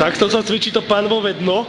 Takto sa cvičí to pánvové dno.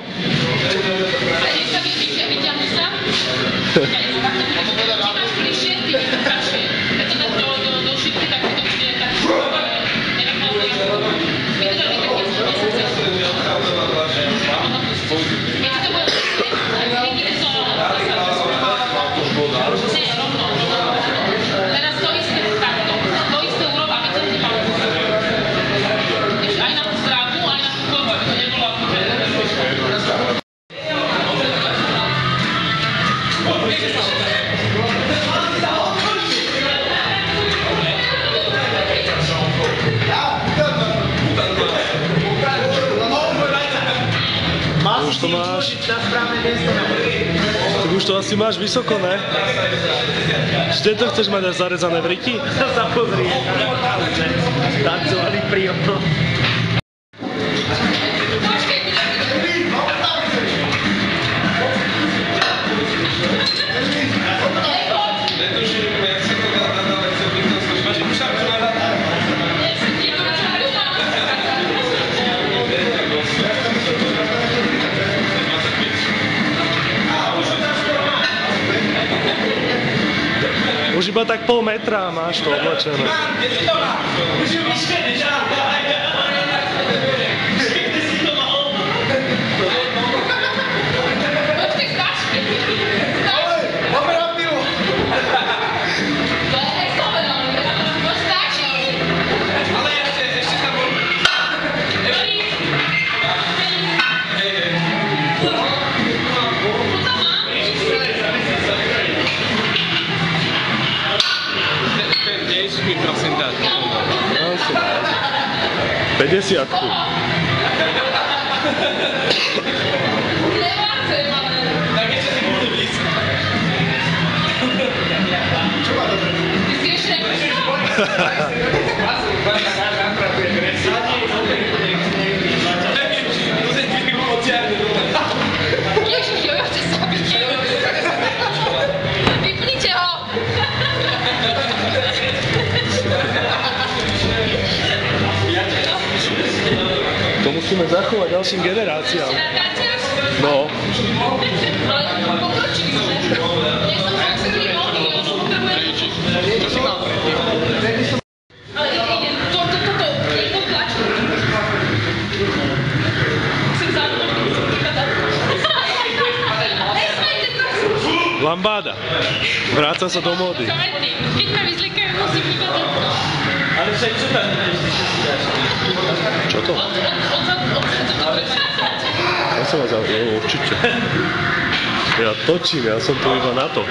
Už to máš. Tak už to asi máš vysoko, ne? Kde to chceš mať zarezané vriky? To sa pozrie. Tancovali pri ono. Už iba tak pol metra máš to oblečené. Päťdesiatku. To musíme zachovať ďalším generáciám. No. Lambáda. Vráca sa do módy. Keď ma vyzlikajú, musím vypadať. Ale však čo tam Čo to? Ja som vás určite. Ja točím, ja som tu iba na to.